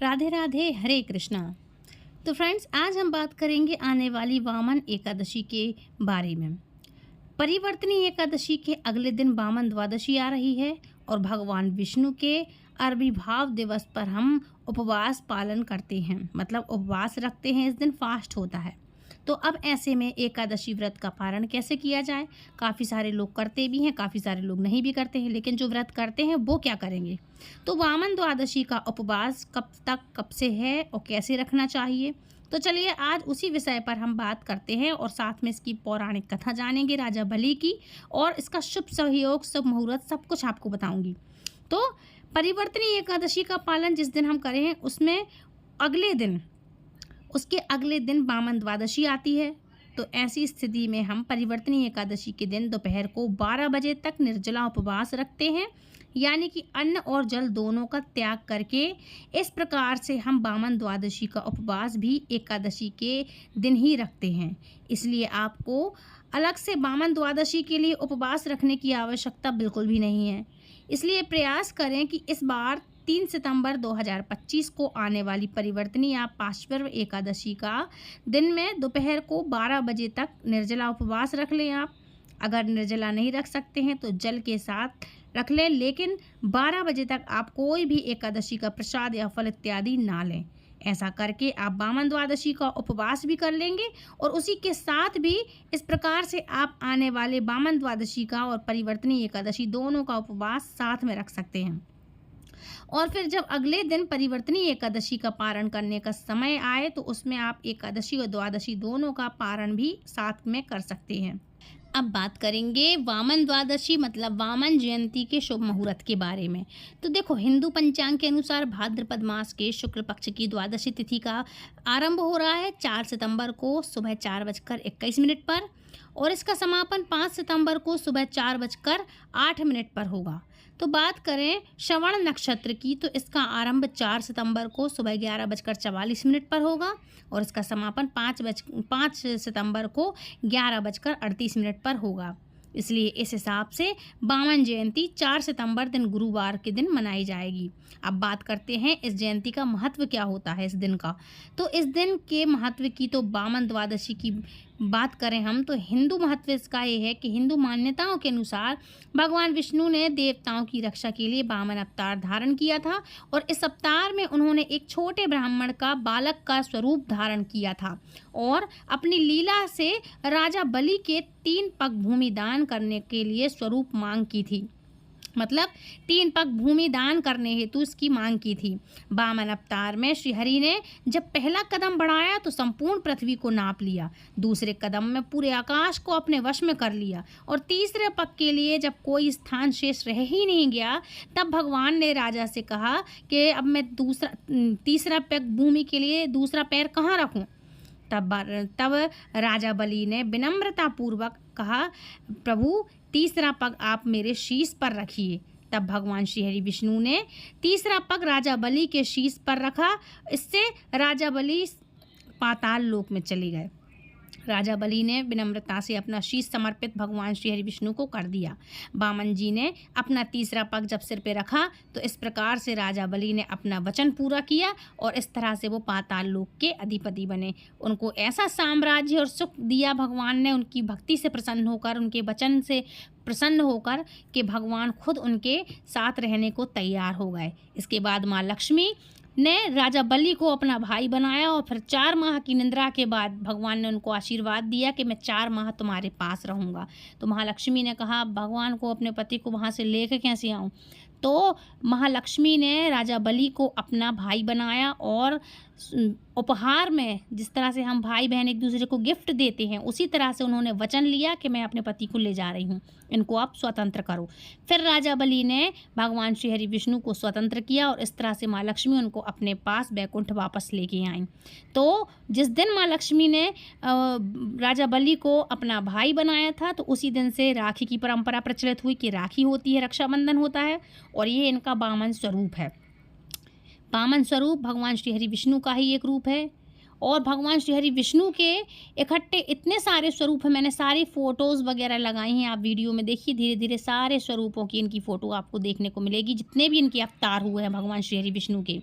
राधे राधे, हरे कृष्णा। तो फ्रेंड्स, आज हम बात करेंगे आने वाली वामन एकादशी के बारे में। परिवर्तनी एकादशी के अगले दिन वामन द्वादशी आ रही है और भगवान विष्णु के आविर्भाव दिवस पर हम उपवास पालन करते हैं, मतलब उपवास रखते हैं। इस दिन फास्ट होता है। तो अब ऐसे में एकादशी व्रत का पारण कैसे किया जाए? काफ़ी सारे लोग करते भी हैं, काफ़ी सारे लोग नहीं भी करते हैं, लेकिन जो व्रत करते हैं वो क्या करेंगे? तो वामन द्वादशी का उपवास कब तक, कब से है और कैसे रखना चाहिए? तो चलिए आज उसी विषय पर हम बात करते हैं और साथ में इसकी पौराणिक कथा जानेंगे राजा बलि की, और इसका शुभ सहयोग, शुभ मुहूर्त सब कुछ आपको बताऊंगी। तो परिवर्तनी एकादशी का पालन जिस दिन हम करें उसमें उसके अगले दिन वामन द्वादशी आती है। तो ऐसी स्थिति में हम परिवर्तनी एकादशी के दिन दोपहर को 12 बजे तक निर्जला उपवास रखते हैं, यानी कि अन्न और जल दोनों का त्याग करके। इस प्रकार से हम वामन द्वादशी का उपवास भी एकादशी के दिन ही रखते हैं। इसलिए आपको अलग से वामन द्वादशी के लिए उपवास रखने की आवश्यकता बिल्कुल भी नहीं है। इसलिए प्रयास करें कि इस बार 3 सितंबर 2025 को आने वाली परिवर्तनी या पार्श्व एकादशी का दिन में दोपहर को 12 बजे तक निर्जला उपवास रख लें। आप अगर निर्जला नहीं रख सकते हैं तो जल के साथ रख लें, लेकिन 12 बजे तक आप कोई भी एकादशी का प्रसाद या फल इत्यादि ना लें। ऐसा करके आप वामन द्वादशी का उपवास भी कर लेंगे और उसी के साथ भी इस प्रकार से आप आने वाले वामन द्वादशी का और परिवर्तनी एकादशी दोनों का उपवास साथ में रख सकते हैं। और फिर जब अगले दिन परिवर्तनी एकादशी का पारण करने का समय आए तो उसमें आप एकादशी और द्वादशी दोनों का पारण भी साथ में कर सकते हैं। अब बात करेंगे वामन द्वादशी मतलब वामन जयंती के शुभ मुहूर्त के बारे में। तो देखो, हिंदू पंचांग के अनुसार भाद्रपद मास के शुक्ल पक्ष की द्वादशी तिथि का आरंभ हो रहा है 4 सितंबर को सुबह 4:21 पर, और इसका समापन 5 सितंबर को सुबह 4:08 पर होगा। तो बात करें श्रवण नक्षत्र की, तो इसका आरंभ 4 सितंबर को सुबह 11:44 पर होगा और इसका समापन 5 सितंबर को 11:38 पर होगा। इसलिए इस हिसाब से वामन जयंती 4 सितंबर दिन गुरुवार के दिन मनाई जाएगी। अब बात करते हैं इस जयंती का महत्व क्या होता है इस दिन का। तो इस दिन के महत्व की, तो वामन द्वादशी की बात करें हम, तो हिंदू महत्व इसका ये है कि हिंदू मान्यताओं के अनुसार भगवान विष्णु ने देवताओं की रक्षा के लिए वामन अवतार धारण किया था और इस अवतार में उन्होंने एक छोटे ब्राह्मण का बालक का स्वरूप धारण किया था और अपनी लीला से राजा बलि के 3 पग भूमि दान करने के लिए स्वरूप मांग की थी, मतलब 3 पग भूमि दान करने हेतु इसकी मांग की थी। वामन अवतार में श्रीहरि ने जब पहला कदम बढ़ाया तो संपूर्ण पृथ्वी को नाप लिया, दूसरे कदम में पूरे आकाश को अपने वश में कर लिया और तीसरे पग के लिए जब कोई स्थान शेष रह ही नहीं गया, तब भगवान ने राजा से कहा कि अब मैं तीसरा पग भूमि के लिए दूसरा पैर कहाँ रखूं। तब राजा बलि ने विनम्रतापूर्वक कहा, प्रभु तीसरा पग आप मेरे शीश पर रखिए। तब भगवान श्रीहरि विष्णु ने तीसरा पग राजा बलि के शीश पर रखा। इससे राजा बलि पाताल लोक में चले गए। राजा बलि ने विनम्रता से अपना शीश समर्पित भगवान श्रीहरि विष्णु को कर दिया। वामन जी ने अपना तीसरा पग जब सिर पे रखा तो इस प्रकार से राजा बलि ने अपना वचन पूरा किया और इस तरह से वो पाताल लोक के अधिपति बने। उनको ऐसा साम्राज्य और सुख दिया भगवान ने, उनकी भक्ति से प्रसन्न होकर, उनके वचन से प्रसन्न होकर, कि भगवान खुद उनके साथ रहने को तैयार हो गए। इसके बाद माँ लक्ष्मी ने राजा बलि को अपना भाई बनाया और फिर 4 माह की निद्रा के बाद भगवान ने उनको आशीर्वाद दिया कि मैं 4 माह तुम्हारे पास रहूँगा। तो महालक्ष्मी ने कहा, भगवान को, अपने पति को वहाँ से लेकर कैसे आऊँ? तो महालक्ष्मी ने राजा बलि को अपना भाई बनाया और उपहार में, जिस तरह से हम भाई बहन एक दूसरे को गिफ्ट देते हैं, उसी तरह से उन्होंने वचन लिया कि मैं अपने पति को ले जा रही हूँ, इनको आप स्वतंत्र करो। फिर राजा बलि ने भगवान श्रीहरि विष्णु को स्वतंत्र किया और इस तरह से माँ लक्ष्मी उनको अपने पास बैकुंठ वापस लेके आई। तो जिस दिन माँ लक्ष्मी ने राजा बलि को अपना भाई बनाया था, तो उसी दिन से राखी की परंपरा प्रचलित हुई कि राखी होती है, रक्षाबंधन होता है, और ये इनका वामन स्वरूप है। वामन स्वरूप भगवान श्रीहरि विष्णु का ही एक रूप है और भगवान श्रीहरि विष्णु के इकट्ठे इतने सारे स्वरूप हैं। मैंने सारी फ़ोटोज़ वगैरह लगाई हैं, आप वीडियो में देखिए। धीरे धीरे सारे स्वरूपों की इनकी फ़ोटो आपको देखने को मिलेगी, जितने भी इनके अवतार हुए हैं भगवान श्रीहरि विष्णु के।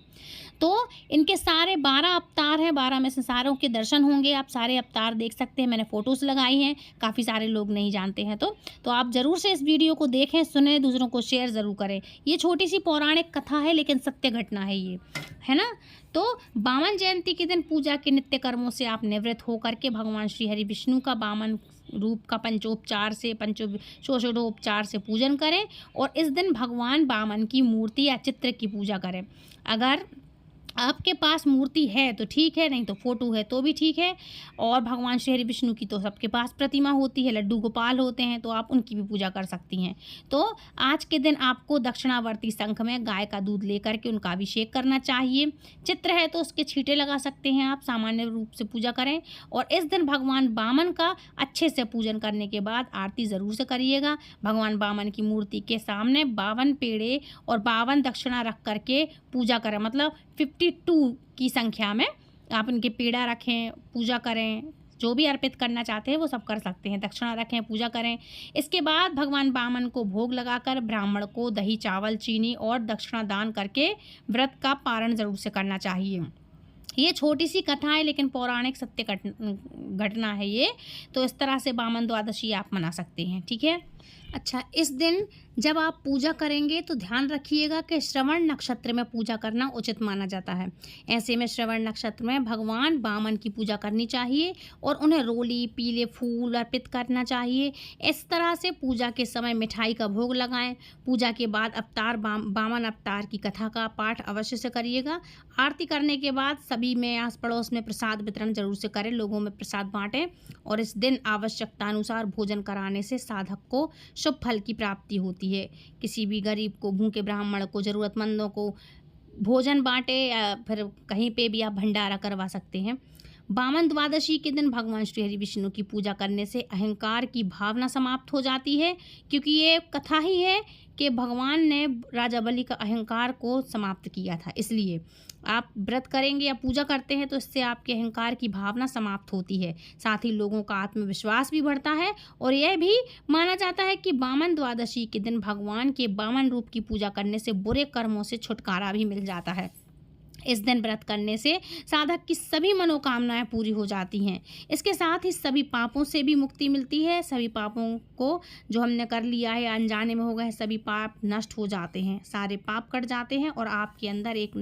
तो इनके सारे 12 अवतार हैं, 12 में से सारों के दर्शन होंगे, आप सारे अवतार देख सकते हैं। मैंने फ़ोटोज़ लगाई हैं, काफ़ी सारे लोग नहीं जानते हैं तो आप ज़रूर से इस वीडियो को देखें, सुनें, दूसरों को शेयर ज़रूर करें। ये छोटी-सी पौराणिक कथा है लेकिन सत्य घटना है ये, है ना? तो वामन जयंती के दिन पूजा के नित्य कर्मों से आप निवृत्त होकर के भगवान श्री हरि विष्णु का वामन रूप का षोडशोपचार से पूजन करें और इस दिन भगवान वामन की मूर्ति या चित्र की पूजा करें। अगर आपके पास मूर्ति है तो ठीक है, नहीं तो फ़ोटो है तो भी ठीक है। और भगवान श्री हरि विष्णु की तो सबके पास प्रतिमा होती है, लड्डू गोपाल होते हैं, तो आप उनकी भी पूजा कर सकती हैं। तो आज के दिन आपको दक्षिणावर्ती शंख में गाय का दूध लेकर के उनका अभिषेक करना चाहिए। चित्र है तो उसके छींटे लगा सकते हैं आप, सामान्य रूप से पूजा करें। और इस दिन भगवान वामन का अच्छे से पूजन करने के बाद आरती ज़रूर से करिएगा। भगवान वामन की मूर्ति के सामने 52 पेड़े और 52 दक्षिणा रख करके पूजा करें, मतलब 52 की संख्या में आप इनके पेड़ा रखें, पूजा करें, जो भी अर्पित करना चाहते हैं वो सब कर सकते हैं। दक्षिणा रखें, पूजा करें। इसके बाद भगवान वामन को भोग लगाकर ब्राह्मण को दही, चावल, चीनी और दक्षिणा दान करके व्रत का पारण ज़रूर से करना चाहिए। ये छोटी सी कथा है लेकिन पौराणिक सत्य घटना है ये। तो इस तरह से वामन द्वादशी आप मना सकते हैं, ठीक है। अच्छा, इस दिन जब आप पूजा करेंगे तो ध्यान रखिएगा कि श्रवण नक्षत्र में पूजा करना उचित माना जाता है। ऐसे में श्रवण नक्षत्र में भगवान वामन की पूजा करनी चाहिए और उन्हें रोली, पीले फूल अर्पित करना चाहिए। इस तरह से पूजा के समय मिठाई का भोग लगाएं। पूजा के बाद वामन अवतार की कथा का पाठ अवश्य से करिएगा। आरती करने के बाद सभी में आस पड़ोस में प्रसाद वितरण जरूर से करें, लोगों में प्रसाद बांटें। और इस दिन आवश्यकतानुसार भोजन कराने से साधक को शुभ फल की प्राप्ति होती है। किसी भी गरीब को, भूखे ब्राह्मण को, ज़रूरतमंदों को भोजन बांटे या फिर कहीं पे भी आप भंडारा करवा सकते हैं। वामन द्वादशी के दिन भगवान श्री हरि विष्णु की पूजा करने से अहंकार की भावना समाप्त हो जाती है, क्योंकि ये कथा ही है कि भगवान ने राजा बलि का अहंकार को समाप्त किया था। इसलिए आप व्रत करेंगे या पूजा करते हैं तो इससे आपके अहंकार की भावना समाप्त होती है। साथ ही लोगों का आत्मविश्वास भी बढ़ता है। और यह भी माना जाता है कि वामन द्वादशी के दिन भगवान के वामन रूप की पूजा करने से बुरे कर्मों से छुटकारा भी मिल जाता है। इस दिन व्रत करने से साधक की सभी मनोकामनाएं पूरी हो जाती हैं। इसके साथ ही सभी पापों से भी मुक्ति मिलती है। सभी पापों को जो हमने कर लिया है, अनजाने में हो गए, सभी पाप नष्ट हो जाते हैं, सारे पाप कट जाते हैं और आपके अंदर एक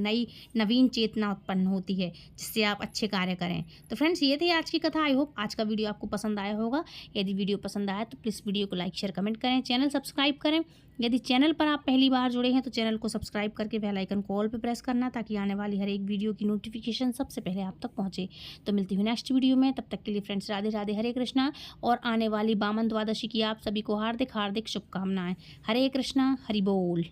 नवीन चेतना उत्पन्न होती है जिससे आप अच्छे कार्य करें। तो फ्रेंड्स, ये थी आज की कथा। आई होप आज का वीडियो आपको पसंद आया होगा। यदि वीडियो पसंद आया तो प्लीज़ वीडियो को लाइक, शेयर, कमेंट करें, चैनल सब्सक्राइब करें। यदि चैनल पर आप पहली बार जुड़े हैं तो चैनल को सब्सक्राइब करके बेल आइकन को ऑल पे प्रेस करना, ताकि आने वाली हर एक वीडियो की नोटिफिकेशन सबसे पहले आप तक पहुंचे। तो मिलती हूँ नेक्स्ट वीडियो में, तब तक के लिए फ्रेंड्स राधे राधे, हरे कृष्णा। और आने वाली वामन द्वादशी की आप सभी को हार्दिक हार्दिक शुभकामनाएं। हरे कृष्णा, हरि बोल।